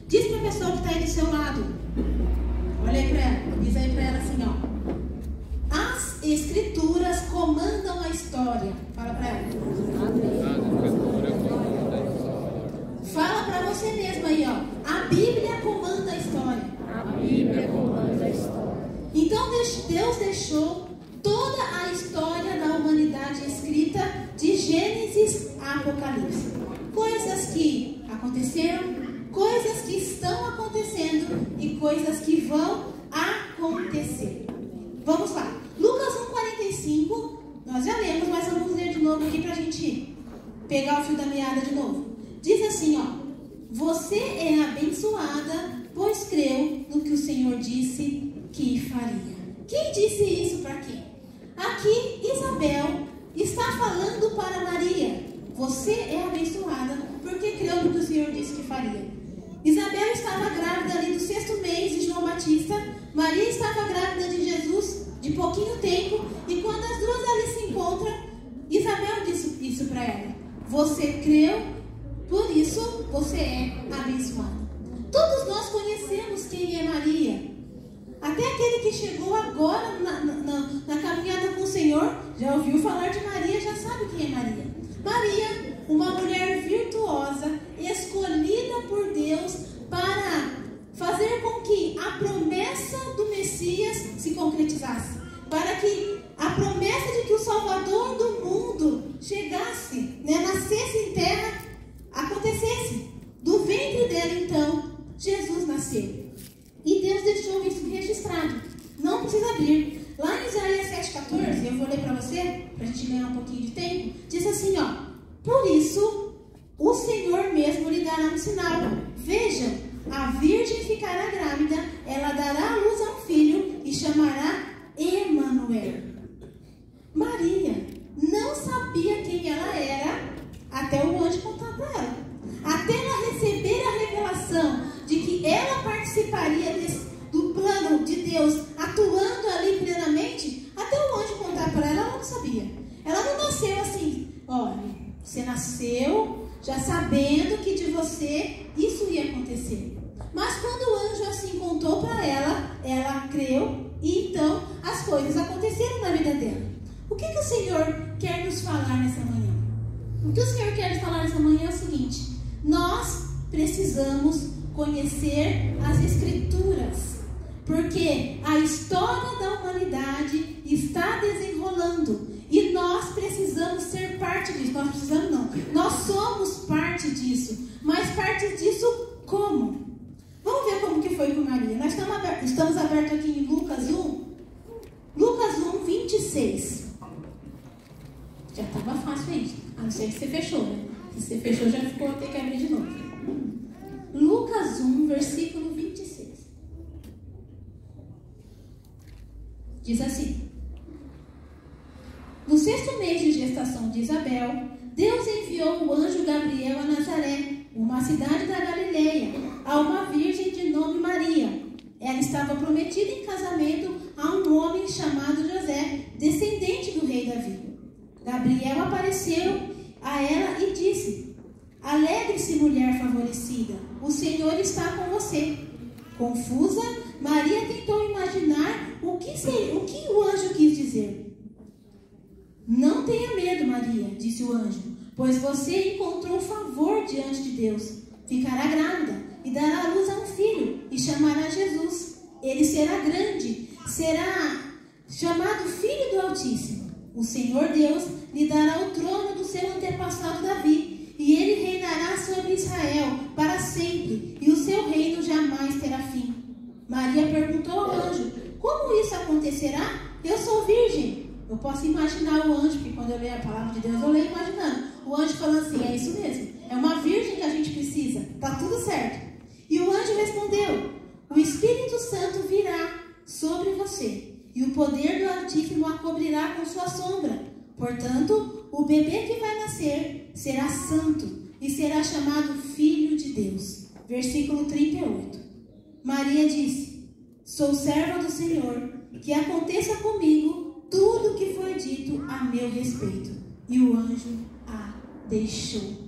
Diz para a pessoa que está aí do seu lado. Olha aí para ela. Diz aí para ela assim, ó. As escrituras comandam a história. Fala para ela. Fala para você mesmo aí, ó. A Bíblia comanda a história. A Bíblia comanda a história. Então Deus deixou toda a história da humanidade escrita de Gênesis a Apocalipse. Coisas que aconteceram, coisas que estão acontecendo e coisas que vão acontecer. Vamos lá. Lucas 1,45. Nós já lemos, mas vamos ler de novo aqui para a gente pegar o fio da meada de novo. Diz assim, ó. Você é abençoada, pois creu no que o Senhor disse que faria. Quem disse isso para quem? Aqui Isabel está falando para Maria. Você é abençoada porque creu no que o Senhor disse que faria. Isabel estava grávida ali do 6º mês de João Batista. Maria estava grávida de Jesus de pouquinho tempo. E quando as duas ali se encontram, Isabel disse isso para ela. Você creu, por isso você é abençoada. Todos nós conhecemos quem é Maria. Até aquele que chegou agora na caminhada com o Senhor, já ouviu falar de Maria, já sabe quem é Maria. Maria, uma mulher virtuosa, escolhida por Deus para fazer com que a promessa do Messias se concretizasse. Para que a promessa de que o Salvador do mundo chegasse, nascesse em terra, acontecesse. Do ventre dela, então, Jesus nasceu. E Deus deixou isso registrado. Não precisa abrir. Lá em Isaías 7,14, eu vou ler para você, para a gente ganhar um pouquinho de tempo. Diz assim, ó. Por isso, o Senhor mesmo lhe dará um sinal. Vejam, a virgem ficará grávida, ela dará à luz a um filho e chamará Emanuel. Maria não sabia quem ela era até o anjo contar para ela. Até ela receber a revelação de que ela participaria do plano de Deus, atuando ali plenamente, até o anjo contar para ela, ela não sabia. Ela não nasceu assim, olha, você nasceu já sabendo que de você isso ia acontecer. Mas quando o anjo assim contou para ela, ela creu e então as coisas aconteceram na vida dela. O que o Senhor quer nos falar nessa manhã? O que o Senhor quer nos falar nessa manhã é o seguinte: nós precisamos conhecer as Escrituras, porque a história da humanidade está desenrolando e nós precisamos ser parte disso. Nós precisamos não, nós somos parte disso, mas parte disso como? Vamos ver como que foi com Maria. Nós estamos abertos aqui em Lucas 1, Lucas 1, 26. Já estava fácil aí, a não ser que você fechou, né? Se você fechou, já ficou, tem que abrir de novo. Lucas 1, versículo 26. Diz assim: no 6º mês de gestação de Isabel, Deus enviou o anjo Gabriel a Nazaré, uma cidade da Galileia, a uma virgem de nome Maria. Ela estava prometida em casamento a um homem chamado José, descendente do rei Davi. Gabriel apareceu a ela e disse: alegre-se, mulher favorecida, o Senhor está com você. Confusa, Maria tentou imaginar o que o anjo quis dizer. Não tenha medo, Maria, disse o anjo, pois você encontrou favor diante de Deus. Ficará grávida e dará à luz a um filho e chamará Jesus. Ele será grande, será chamado Filho do Altíssimo. O Senhor Deus lhe dará o trono do seu antepassado Davi, e ele reinará sobre Israel para sempre, e o seu reino jamais terá fim. Maria perguntou ao anjo: como isso acontecerá? Eu sou virgem. Eu posso imaginar o anjo, porque quando eu leio a palavra de Deus, eu leio imaginando. O anjo falando assim: é isso mesmo, é uma virgem que a gente precisa, tá tudo certo. E o anjo respondeu: o Espírito Santo virá sobre você, e o poder do Altíssimo a cobrirá com sua sombra. Portanto, o bebê que vai nascer será santo e será chamado Filho de Deus. Versículo 38. Maria disse: sou serva do Senhor, que aconteça comigo tudo o que foi dito a meu respeito. E o anjo a deixou.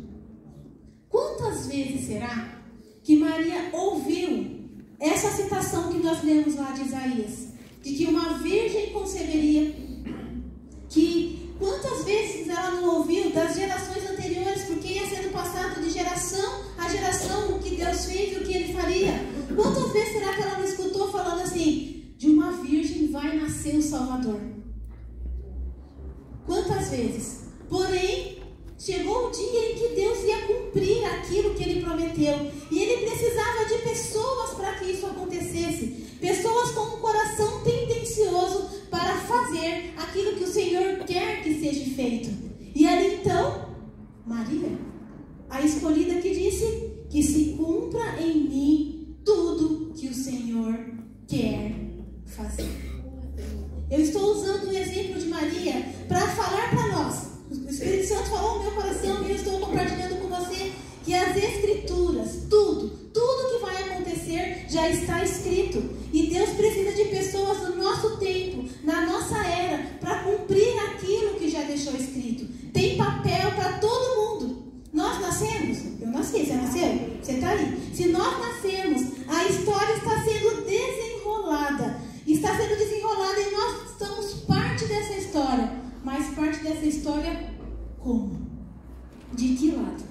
Quantas vezes será que Maria ouviu essa citação que nós lemos lá de Isaías, de que uma virgem conceberia, que quantas vezes ela não ouviu das gerações anteriores, porque ia sendo passado de geração a geração o que Deus fez e o que Ele faria. Quantas vezes será que ela não escutou falando assim, de uma virgem vai nascer o Salvador? Quantas vezes? Porém, chegou o dia em que Deus ia cumprir aquilo que Ele prometeu. E Ele precisava de pessoas para que isso acontecesse. Pessoas com um coração tendencioso para fazer aquilo que o Senhor quer que seja feito. E ali então, Maria, a escolhida, que disse que se cumpra em mim tudo que o Senhor quer fazer. Eu estou usando o exemplo de Maria para falar para nós. O Espírito Santo falou no meu coração e eu estou compartilhando com você que as Escrituras, tudo que vai acontecer já está escrito. E Deus precisa de pessoas no nosso tempo, na nossa era, para cumprir aquilo que já deixou escrito. Tem papel para todo mundo. Nós nascemos, eu nasci, você nasceu? Você está aí. Se nós nascemos, a história está sendo desenrolada. Está sendo desenrolada e nós somos parte dessa história. Mas parte dessa história como? De que lado?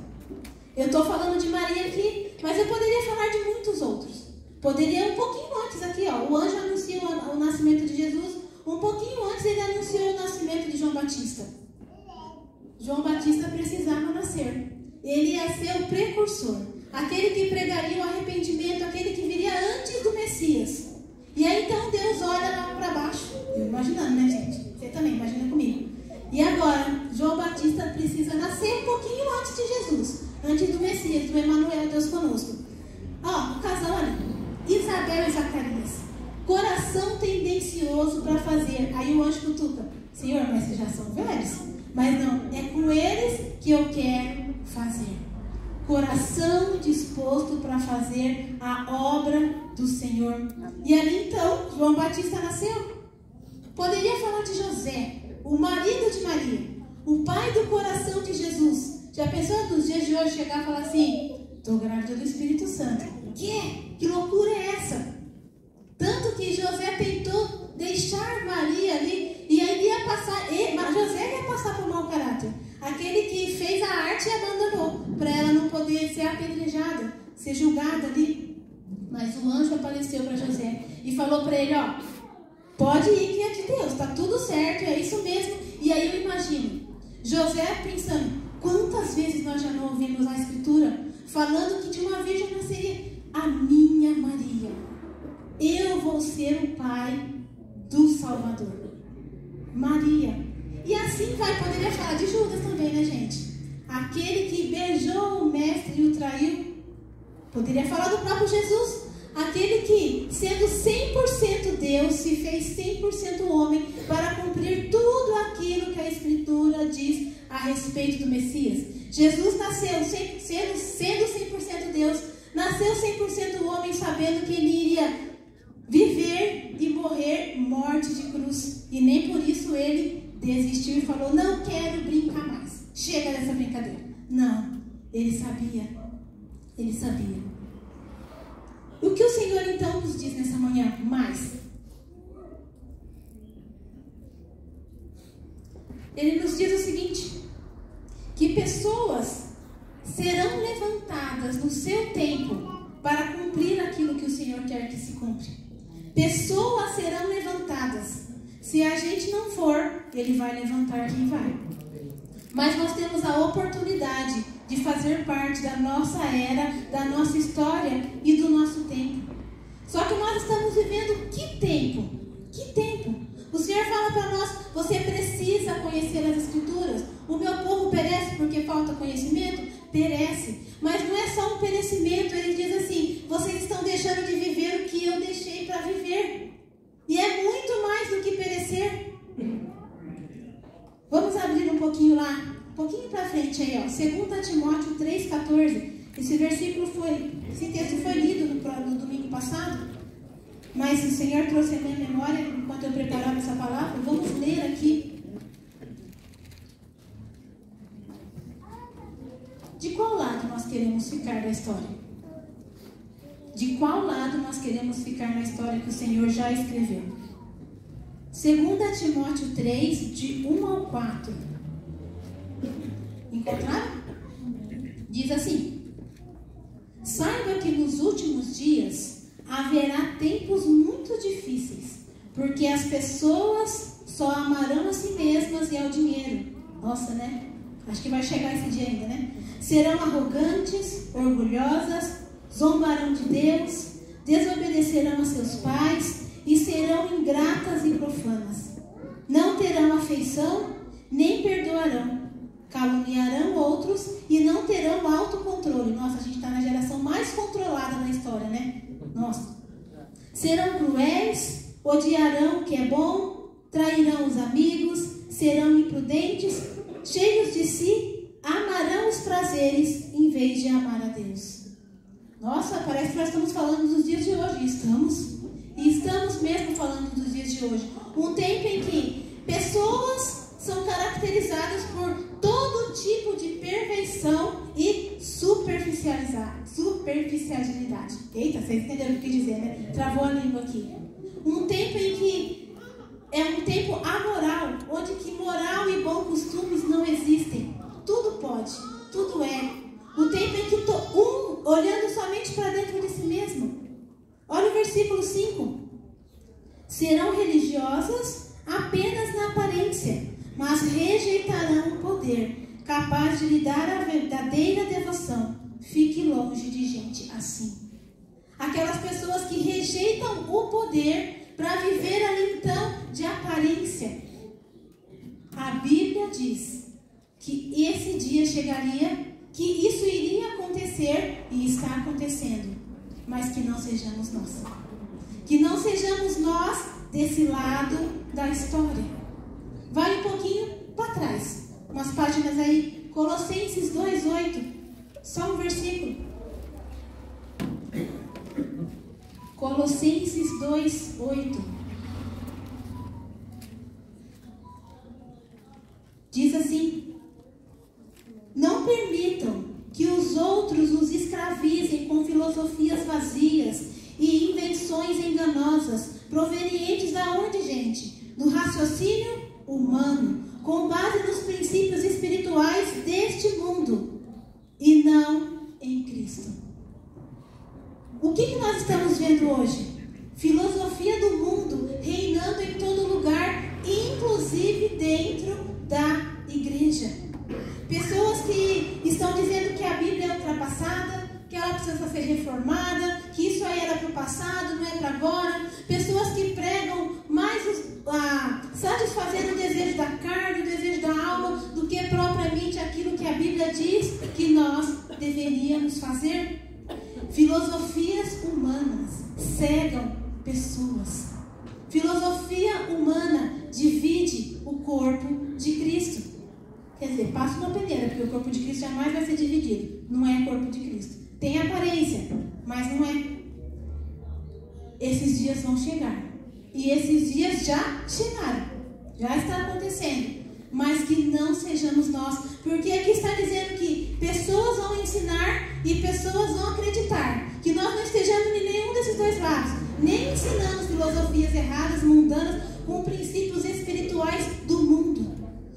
Eu estou falando de Maria aqui, mas eu poderia falar de muitos outros. Poderia um pouquinho antes aqui, ó. O anjo anunciou o nascimento de Jesus. Um pouquinho antes ele anunciou o nascimento de João Batista. João Batista precisava nascer. Ele ia ser o precursor. Aquele que pregaria o arrependimento, aquele que viria antes do Messias. E aí então Deus olha lá para baixo. Eu imaginando, né, gente? Você também imagina comigo. E agora, João Batista precisa nascer um pouquinho antes de Jesus. Antes do Messias, do Emanuel, Deus conosco. Ó, o casal ali. Isabel e Zacarias. Coração tendencioso para fazer. Aí o anjo cutuca. Senhor, mas vocês já são velhos? Mas não, é com eles que eu quero fazer. Coração disposto para fazer a obra do Senhor. E ali então, João Batista nasceu. Poderia falar de José, o marido de Maria, o pai do coração de Jesus. Já pensou nos dias de hoje chegar e falar assim, estou grávida do Espírito Santo? Que loucura é essa? Tanto que José tentou deixar Maria ali, e aí ia passar, José ia passar por mau caráter. Aquele que fez a arte e abandonou, para ela não poder ser apedrejada, ser julgada ali. Mas o anjo apareceu para José e falou para ele, ó, pode ir que é de Deus, está tudo certo, é isso mesmo. E aí eu imagino, José pensando, quantas vezes nós já não ouvimos na Escritura, falando que de uma virgem nasceria a minha Maria. Eu vou ser o pai do Salvador. Maria. E assim vai, poderia falar de Judas também, né, gente? Aquele que beijou o mestre e o traiu. Poderia falar do próprio Jesus. Aquele que, sendo 100% Deus, se fez 100% homem para cumprir tudo aquilo que a Escritura diz a respeito do Messias. Jesus nasceu sendo 100% Deus, nasceu 100% homem, sabendo que ele iria viver e morrer morte de cruz. E nem por isso ele desistiu e falou, não quero brincar mais. Chega dessa brincadeira. Não, ele sabia. Ele sabia. O que o Senhor então nos diz nessa manhã? Mais. Ele nos diz o seguinte, que pessoas serão levantadas no seu tempo para cumprir aquilo que o Senhor quer que se cumpra. Pessoas serão levantadas. Se a gente não for, Ele vai levantar quem vai. Mas nós temos a oportunidade de fazer parte da nossa era, da nossa história e do nosso tempo. Só que nós estamos vivendo que tempo? Que tempo? O Senhor fala para nós, você precisa conhecer as Escrituras. O meu povo perece porque falta conhecimento? Perece. Mas não é só um perecimento, ele diz assim, vocês estão deixando de viver o que eu deixei para viver. E é muito mais do que perecer. Vamos abrir um pouquinho lá, um pouquinho para frente aí, ó. 2 Timóteo 3,14. Esse texto foi lido no domingo passado, mas o Senhor trouxe a minha memória enquanto eu preparava essa palavra. Vamos ler aqui. De qual lado nós queremos ficar da história? de qual lado nós queremos ficar na história que o Senhor já escreveu. 2 Timóteo 3, de 1 ao 4. Encontraram? Diz assim: saiba que nos últimos dias haverá tempos muito difíceis, porque as pessoas só amarão a si mesmas e ao dinheiro. Nossa, né? Acho que vai chegar esse dia ainda, né? Serão arrogantes, orgulhosas, zombarão de Deus, desobedecerão a seus pais e serão ingratas e profanas. Não terão afeição, nem perdoarão. Caluniarão outros e não terão autocontrole. Nossa, a gente está na geração mais controlada da história, né? Nossa. Serão cruéis, odiarão o que é bom, trairão os amigos, serão imprudentes, cheios de si, amarão os prazeres em vez de amar a Deus. Nossa, parece que nós estamos falando dos dias de hoje. E estamos mesmo falando dos dias de hoje. Um tempo em que pessoas são caracterizadas por todo tipo de perfeição e superficialidade. Eita, vocês entenderam o que dizer, né? Travou a língua aqui. Um tempo em que é um tempo amoral, onde que moral e bons costumes não existem. Tudo pode, tudo é. Um tempo em que olhando somente para dentro de si mesmo. Olha o versículo 5. Serão religiosas apenas na aparência, mas rejeitarão o poder, capaz de lhe dar a verdadeira devoção. Fique longe de gente assim. Aquelas pessoas que rejeitam o poder para viver ali então de aparência. A Bíblia diz que esse dia chegaria, que isso iria acontecer e está acontecendo, mas que não sejamos nós. Que não sejamos nós desse lado da história. Vai um pouquinho para trás, umas páginas aí, Colossenses 2:8, só um versículo. Colossenses 2:8 diz assim: não permitam que os outros os escravizem com filosofias vazias e invenções enganosas, provenientes da onde, gente? Do raciocínio humano, com base nos princípios espirituais deste mundo, e não em Cristo. O que nós estamos vendo hoje? Filosofia do mundo reinando em todo lugar, inclusive dentro da igreja. Pessoas que estão dizendo que a Bíblia é ultrapassada, que ela precisa ser reformada, que isso aí era para o passado, não é para agora. Pessoas que pregam mais satisfazendo o desejo da carne, o desejo da alma, do que propriamente aquilo que a Bíblia diz que nós deveríamos fazer. Filosofias humanas cegam pessoas. Filosofia humana divide o corpo de Cristo. Quer dizer, passa uma peneira, porque o corpo de Cristo jamais vai ser dividido. Não é corpo de Cristo. Tem aparência, mas não é. Esses dias vão chegar. E esses dias já chegaram. Já está acontecendo. Mas que não sejamos nós. Porque aqui está dizendo que pessoas vão ensinar e pessoas vão acreditar. Que nós não estejamos em nenhum desses dois lados. Nem ensinando filosofias erradas, mundanas, com princípios espirituais do mundo.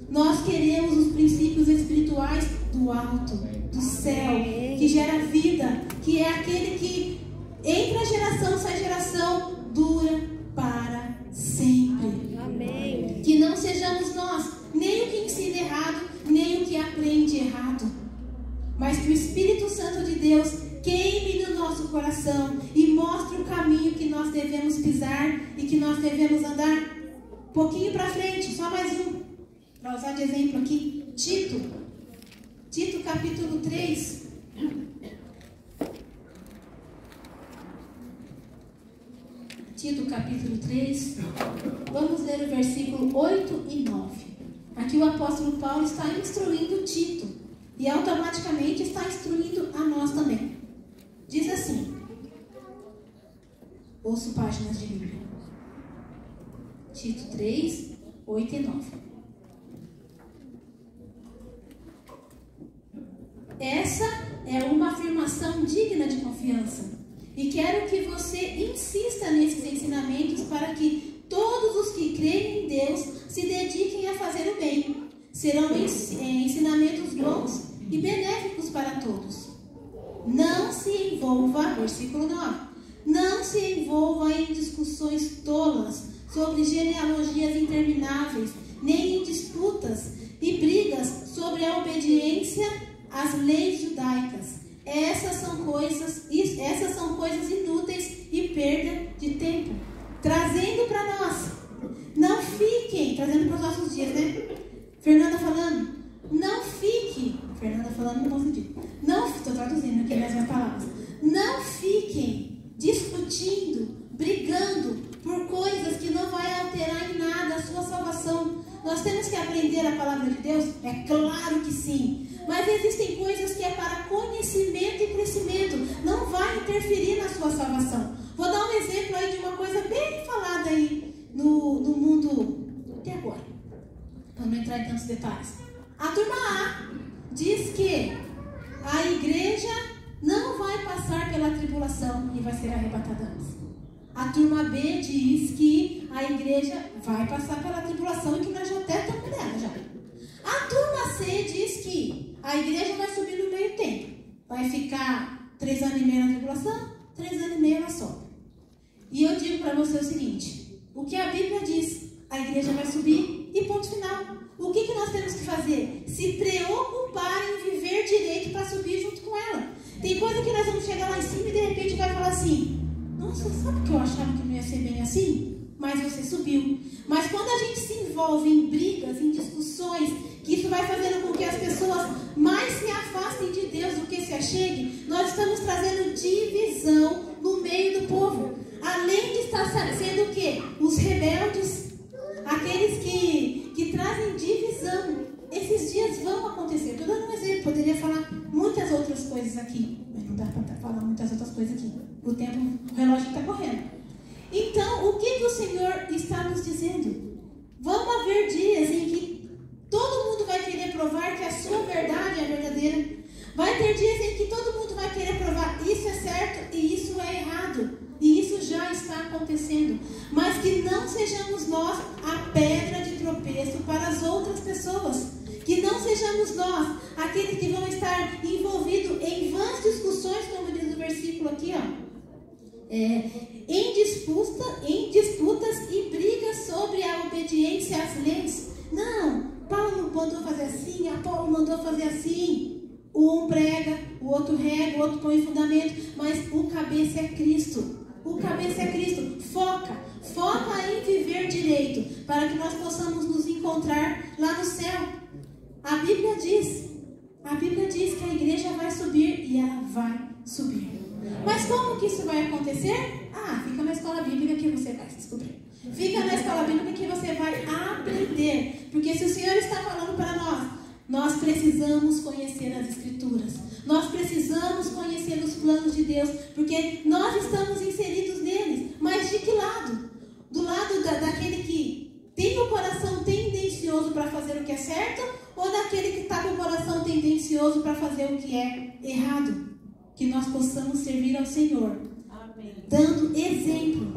Nós queremos os princípios espirituais do alto, do céu, que gera vida, que é aquele que entre a geração e sai geração, dura para sempre. Amém. Que não sejamos nós, nem o que ensina errado, nem o que aprende errado, mas que o Espírito Santo de Deus queime no nosso coração e mostre o caminho que nós devemos pisar e que nós devemos andar. Um pouquinho para frente, só mais um. Para usar de exemplo aqui, Tito capítulo 3. Tito capítulo 3. Vamos ler o versículo 8 e 9. Aqui o apóstolo Paulo está instruindo Tito e automaticamente está instruindo a nós também. Diz assim, ouço páginas de Bíblia. Tito 3, 8 e 9. Essa é uma afirmação digna de confiança. E quero que você insista nesses ensinamentos para que todos os que creem em Deus se dediquem a fazer o bem. Serão ensinamentos bons e benéficos para todos. Não se envolva, versículo 9, não se envolva em discussões tolas sobre genealogias intermináveis, nem em disputas e brigas sobre a obediência às leis judaicas. Essas são coisas inúteis e perda de tempo. Trazendo para nós, não fiquem, trazendo para os nossos dias, né? Fernanda falando, não fique, Fernanda falando no bom sentido, não, estou traduzindo aqui nas minhas palavras, não fiquem discutindo, brigando por coisas que não vai alterar em nada a sua salvação. Nós temos que aprender a palavra de Deus? É claro que sim. Mas existem coisas que é para conhecimento e crescimento. Não vai interferir na sua salvação. Vou dar um exemplo aí de uma coisa bem falada aí no mundo até agora. Para não entrar em tantos detalhes. A turma A diz que a igreja não vai passar pela tribulação e vai ser arrebatada antes. A turma B diz que a igreja vai passar pela tribulação e que nós já até estamos nela já. A turma C diz que a igreja vai subir no meio tempo. Vai ficar 3 anos e meio na tribulação, 3 anos e meio ela sobe. E eu digo para você o seguinte, o que a Bíblia diz, a igreja vai subir e ponto final. O que nós temos que fazer? Se preocupar em viver direito para subir junto com ela. Tem coisa que nós vamos chegar lá em cima e de repente vai falar assim, nossa, sabe que eu achava que não ia ser bem assim? Mas você subiu. Mas quando a gente se envolve em brigas, em discussões, que isso vai fazendo com que as pessoas mais se afastem de Deus do que se acheguem, nós estamos trazendo divisão no meio do povo. Além de estar sendo o quê? Os rebeldes, aqueles que trazem divisão. Esses dias vão acontecer. Estou dando um exemplo, poderia falar muitas outras coisas aqui, mas não dá para falar muitas outras coisas aqui. O tempo, o relógio está correndo. Então, o que o Senhor está nos dizendo? Vão haver dias em que todo mundo vai querer provar que a sua verdade é verdadeira. Vai ter dias em que todo mundo vai querer provar isso é certo e isso é errado. E isso já está acontecendo. Mas que não sejamos nós a pedra de tropeço para as outras pessoas. Que não sejamos nós aqueles que vão estar envolvidos em vãs discussões, como diz o versículo aqui, ó. Em disputas e brigas sobre a obediência às leis. Não, Paulo mandou fazer assim, Apolo mandou fazer assim. Um prega, o outro rega, o outro põe fundamento, mas o cabeça é Cristo. O cabeça é Cristo. Foca em viver direito, para que nós possamos nos encontrar lá no céu. A Bíblia diz que a igreja vai subir e ela vai subir. Mas como que isso vai acontecer? Fica na escola bíblica que você vai descobrir. Fica na escola bíblica que você vai aprender. Porque se o Senhor está falando para nós precisamos conhecer as Escrituras. Nós precisamos conhecer os planos de Deus. Porque nós estamos inseridos neles. Mas de que lado? Do lado daquele que tem o coração tendencioso para fazer o que é certo? Ou daquele que está com o coração tendencioso para fazer o que é errado? Que nós possamos servir ao Senhor. Amém. Dando exemplo.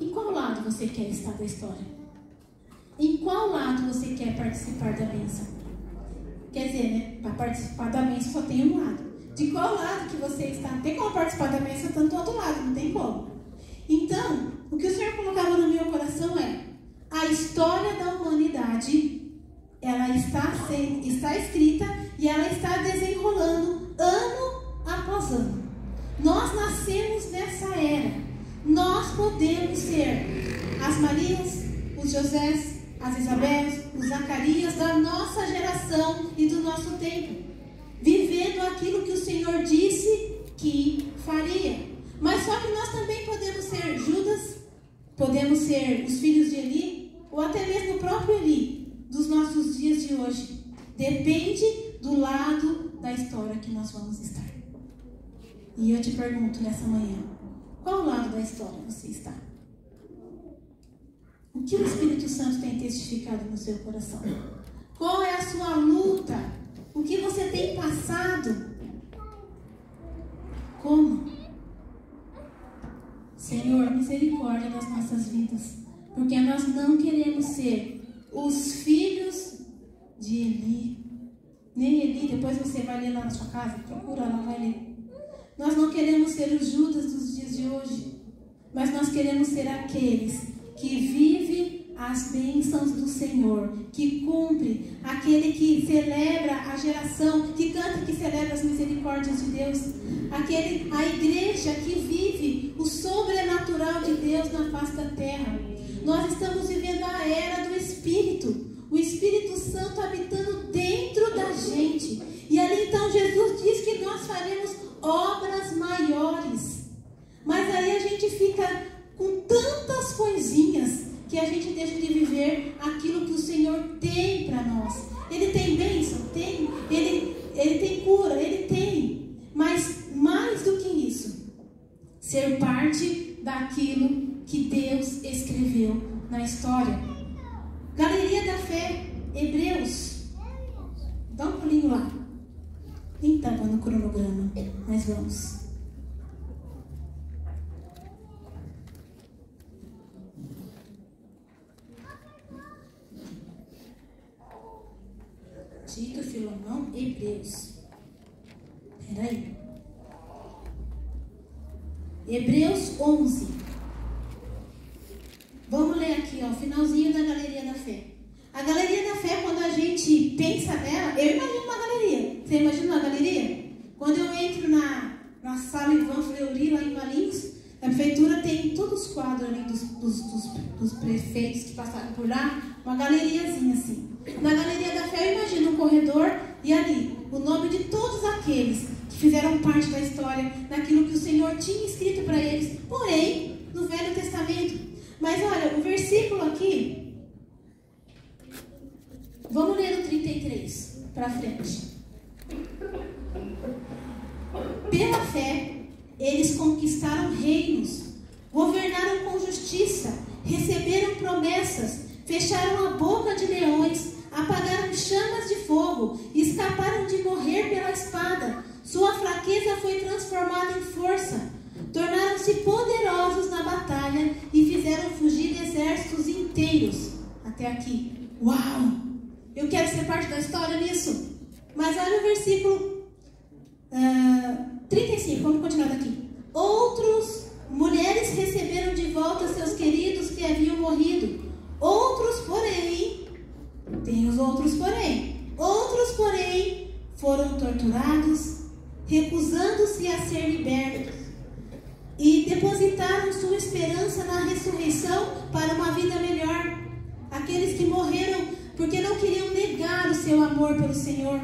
Em qual lado você quer estar da história? Em qual lado você quer participar da bênção? Quer dizer, né? Para participar da bênção só tem um lado. De qual lado que você está? Não tem como participar da bênção tanto do outro lado, não tem como. Então, o que o Senhor colocava no meu coração é: a história da humanidade, ela está escrita e ela está desenrolando ano após ano. Nós nascemos nessa era. Nós podemos ser as Marias, os Josés, as Isabéis, os Zacarias da nossa geração e do nosso tempo, vivendo aquilo que o Senhor disse que faria. Mas só que nós também podemos ser Judas, podemos ser os filhos de Eli, ou até mesmo o próprio Eli, dos nossos dias de hoje. Depende do lado da história que nós vamos estar. E eu te pergunto nessa manhã, qual lado da história você está? O que o Espírito Santo tem testificado no seu coração? Qual é a sua luta? O que você tem passado? Como? Senhor, misericórdia das nossas vidas, porque nós não queremos ser os filhos de Eli. Nem Eli, depois você vai ler lá na sua casa, procura lá, vai ler. Nós não queremos ser os Judas dos dias de hoje, mas nós queremos ser aqueles que vivem as bênçãos do Senhor, que cumpre, aquele que celebra a geração, que canta e que celebra as misericórdias de Deus, a igreja que vive o sobrenatural de Deus na face da terra. Nós estamos vivendo a era do Espírito, o Espírito Santo habitando dentro da gente, e ali então Jesus diz que nós faremos obras maiores, mas aí a gente fica com tantas coisinhas que a gente deixa de viver aquilo que o Senhor tem para nós. Ele tem bênção? Tem. Ele tem cura? Ele tem. Mas mais do que isso, ser parte daquilo que Deus escreveu na história. Galeria da Fé, Hebreus. Dá um pulinho lá. Nem estava no cronograma, mas vamos. Tito, Filomão, Hebreus. Peraí. Hebreus 11. Vamos ler aqui, ó, finalzinho da Galeria da Fé. A Galeria da Fé, quando a gente pensa nela, eu imagino uma galeria. Você imagina uma galeria? Quando eu entro na sala Ivan Fleury, lá em Valinhos, a prefeitura tem todos os quadros ali dos prefeitos que passaram por lá, uma galeriazinha assim. Na Galeria da Fé eu imagino um corredor e ali o nome de todos aqueles que fizeram parte da história, daquilo que o Senhor tinha escrito para eles, porém no Velho Testamento. Mas olha, o versículo aqui, vamos ler o 33 para frente. Pela fé, eles conquistaram reinos, governaram com justiça, receberam promessas, fecharam a boca de leões, apagaram chamas de fogo, escaparam de morrer pela espada. Sua fraqueza foi transformada em força. Tornaram-se poderosos na batalha e fizeram fugir exércitos inteiros. Até aqui. Uau! Eu quero ser parte da história nisso. Mas olha o versículo 35. Vamos continuar daqui. Mulheres receberam de volta seus queridos que haviam morrido. Outros, porém, foram torturados, recusando-se a ser libertos, e depositaram sua esperança na ressurreição para uma vida melhor. Aqueles que morreram porque não queriam negar o seu amor pelo Senhor.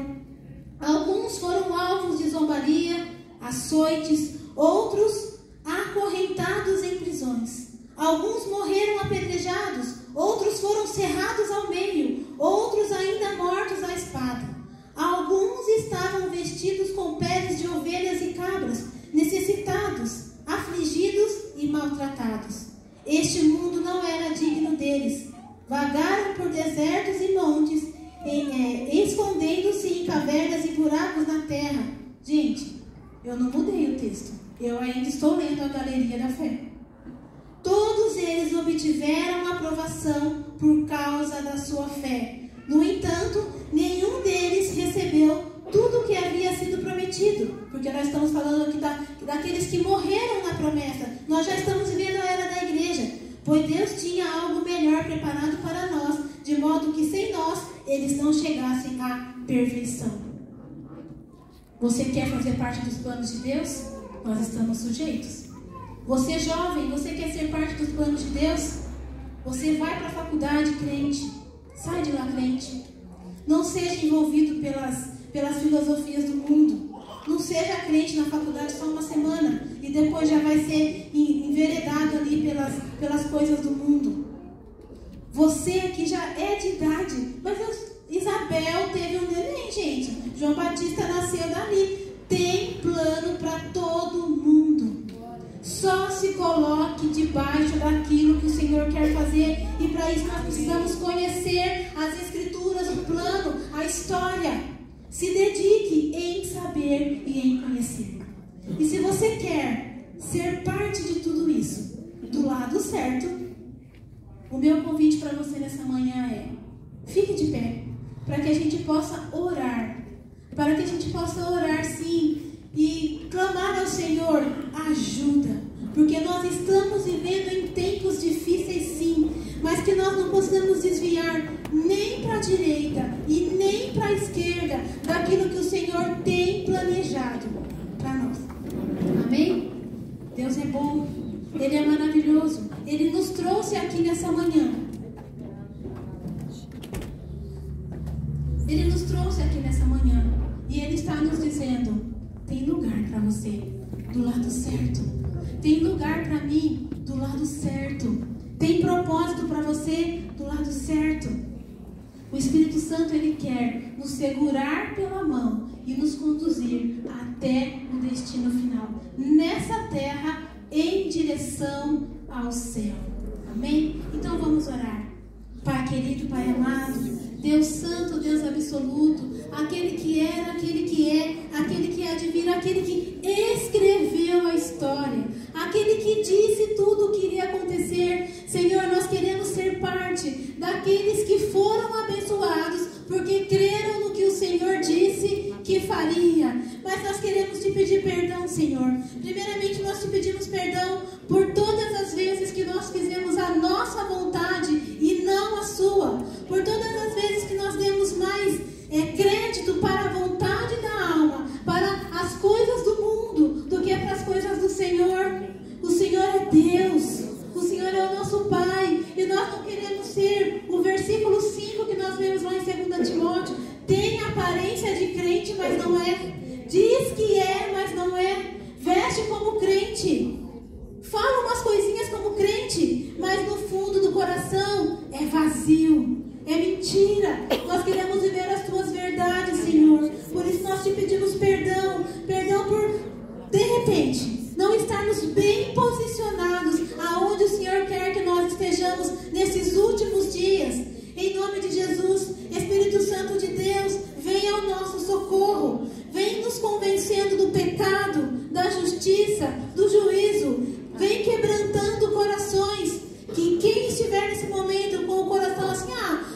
Alguns foram alvos de zombaria, açoites, outros acorrentados em prisões. Alguns morreram apedrejados, outros foram cerrados ao meio, outros ainda mortos à espada. Alguns estavam vestidos com peles de ovelhas e cabras, necessitados, afligidos e maltratados. Este mundo não era digno deles. Vagaram por desertos e montes, escondendo-se em cavernas e buracos na terra. Gente, eu não mudei o texto. Eu ainda estou lendo a Galeria da Fé. Todos eles obtiveram aprovação por causa da sua fé. No entanto, nenhum deles recebeu tudo o que havia sido prometido. Porque nós estamos falando aqui daqueles que morreram na promessa. Nós já estamos vivendo a era da igreja. Pois Deus tinha algo melhor preparado para nós, de modo que sem nós, eles não chegassem à perfeição. Você quer fazer parte dos planos de Deus? Nós estamos sujeitos. Você jovem, você quer ser parte dos planos de Deus? Você vai para a faculdade crente. Sai de lá crente. Não seja envolvido pelas filosofias do mundo. Não seja crente na faculdade só uma semana e depois já vai ser enveredado ali pelas coisas do mundo. Você aqui já é de idade, mas Isabel teve um neném, gente. João Batista nasceu dali. Tem plano para todo mundo. Só se coloque debaixo daquilo que o Senhor quer fazer. E para isso nós precisamos conhecer as Escrituras, o plano, a história. Se dedique em saber e em conhecer. E se você quer ser parte de tudo isso, convite para você nessa manhã é: fique de pé, para que a gente possa orar. Para que a gente possa orar, sim, e clamar ao Senhor ajuda. Porque nós estamos vivendo em tempos difíceis, sim, mas que nós não possamos desviar nem para a direita e nem para a esquerda daquilo que o Senhor tem planejado para nós. Amém? Deus é bom, Ele é maravilhoso. Ele nos trouxe aqui nessa manhã. Ele nos trouxe aqui nessa manhã. E Ele está nos dizendo: tem lugar para você do lado certo. Tem lugar para mim do lado certo. Tem propósito para você do lado certo. O Espírito Santo, Ele quer nos segurar pela mão e nos conduzir até o destino final. Nessa terra, em direção ao céu. Amém? Então vamos orar. Pai querido, Pai amado, Deus santo, Deus absoluto, aquele que era, aquele que é, aquele que há de vir, aquele que escreveu a história, aquele que disse tudo o que iria acontecer. Senhor, nós queremos ser parte daqueles que foram abençoados porque creram no que o Senhor disse que faria. Mas nós queremos te pedir perdão, Senhor. Primeiramente, nós te pedimos perdão por todas as vezes que nós fizemos a nossa vontade e não a sua. Por todas as vezes que nós demos mais crédito para a vontade da alma, para as coisas do mundo, do que para as coisas do Senhor. O Senhor é Deus. O Senhor é o nosso Pai. E nós não queremos ser o versículo 5 que nós vemos lá em 2 Timóteo. Tem aparência de crente, mas não é. Diz que é, mas não é. Veste como crente. Fala umas coisinhas como crente, mas no fundo do coração é vazio. É mentira. Nós queremos viver as tuas verdades, Senhor. Por isso nós te pedimos perdão. Perdão por, de repente, não estarmos bem posicionados aonde o Senhor quer que nós estejamos nesses últimos dias. Em nome de Jesus, Espírito Santo de Deus, venha ao nosso socorro. Vem nos convencendo do pecado, da justiça, do juízo. Vem quebrantando corações. Que quem estiver nesse momento com o coração assim: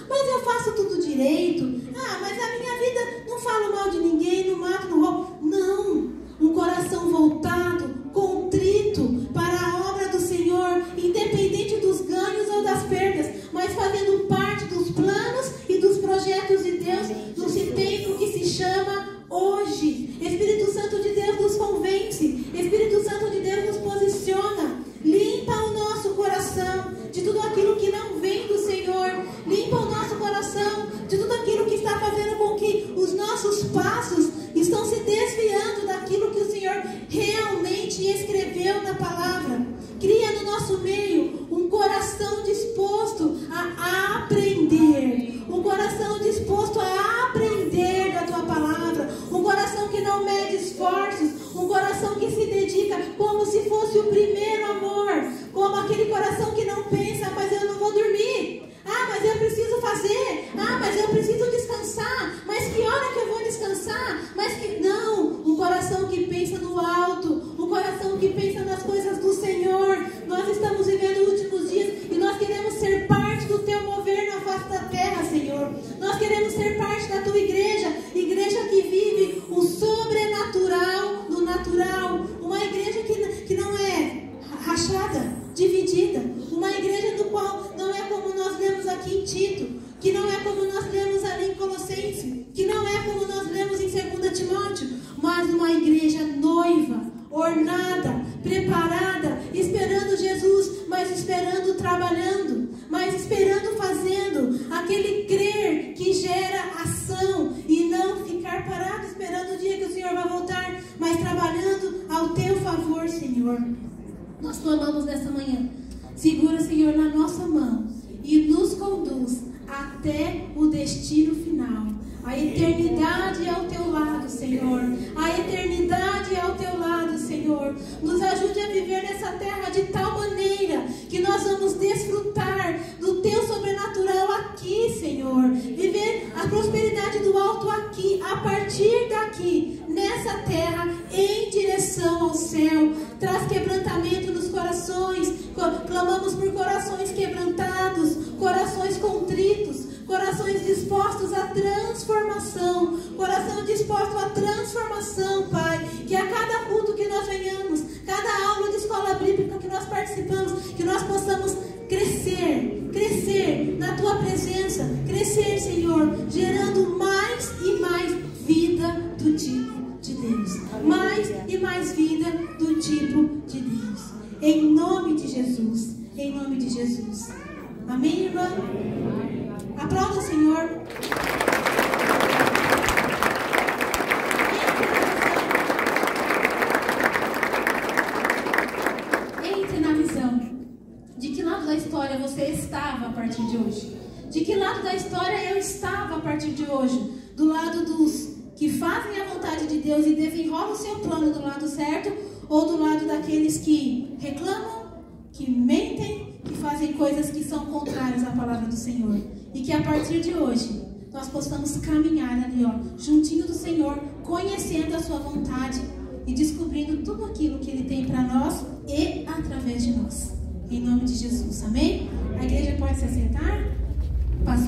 mas eu faço tudo direito. Mas a minha vida não falo mal de ninguém, não mato, não roubo. Não. Um coração voltado, contrito para a obra do Senhor, independente dos ganhos ou das perdas, mas fazendo parte dos planos e dos projetos de Deus nesse tempo que se chama hoje. Espírito Santo de Deus nos convence. Espírito Santo de Deus nos posiciona. Limpa o nosso coração de tudo aquilo que não vem do Senhor. Limpa o nosso coração de tudo aquilo que está fazendo com que os nossos passos estão se desviando daquilo que o Senhor realmente escreveu na palavra. Cria no nosso meio um coração disposto a aprender. Um coração disposto a aprender da tua palavra. Um coração que não mede esforços. Um coração que se dedica como se fosse o primeiro amor. Como aquele coração que não pensa: mas eu não vou dormir. Mas eu preciso fazer. Mas eu preciso descansar. Mas que hora que eu vou descansar? Mas que não. Um coração que pensa no alto. Um coração que pensa nas coisas do Senhor. Nós estamos vivendo últimos dias e nós queremos ser parte do teu mover na face da terra, Senhor. Nós queremos ser parte da tua igreja. Igreja que vive o sobrenatural no natural. Uma igreja que não é rachada, dividida. Uma igreja do qual não é como nós lemos aqui em Tito, que não é como nós lemos ali em Colossenses, que não é como nós lemos em 2 Timóteo, mas uma igreja noiva, ornada, preparada, esperando Jesus, mas esperando trabalhando, mas esperando fazendo, aquele crer que gera ação e não ficar parado esperando o dia que o Senhor vai voltar, mas trabalhando ao teu favor, Senhor. Nós clamamos nessa manhã: segura, Senhor, na nossa mão e nos conduz até o destino final. A eternidade é ao teu lado, Senhor. A eternidade é ao teu lado, Senhor. Nos ajude a viver nessa terra de tal maneira que nós vamos desfrutar do teu sobrenatural aqui, Senhor. Viver a prosperidade do alto aqui, a partir daqui, nessa terra, em direção ao céu. Traz quebrantamento nos corações. Clamamos por corações quebrantados, corações dispostos à transformação, coração disposto à transformação, Pai. Que a cada culto que nós venhamos, cada aula de escola bíblica que nós participamos, que nós possamos crescer na Tua presença, crescer, Senhor, gerando mais e mais vida do tipo de Deus, mais e mais vida do tipo de Deus, em nome de Jesus, em nome de Jesus. Amém, irmã? Aplauda o Senhor. Entre na visão. De que lado da história você estava a partir de hoje? De que lado da história eu estava a partir de hoje? Do lado dos que fazem a vontade de Deus e desenrolam o seu plano do lado certo? Ou do lado daqueles que reclamam, que mentem, que fazem coisas que são contrárias à palavra do Senhor? E que a partir de hoje nós possamos caminhar ali, juntinho do Senhor, conhecendo a sua vontade e descobrindo tudo aquilo que Ele tem para nós e através de nós. Em nome de Jesus, amém? A igreja pode se assentar? Passo.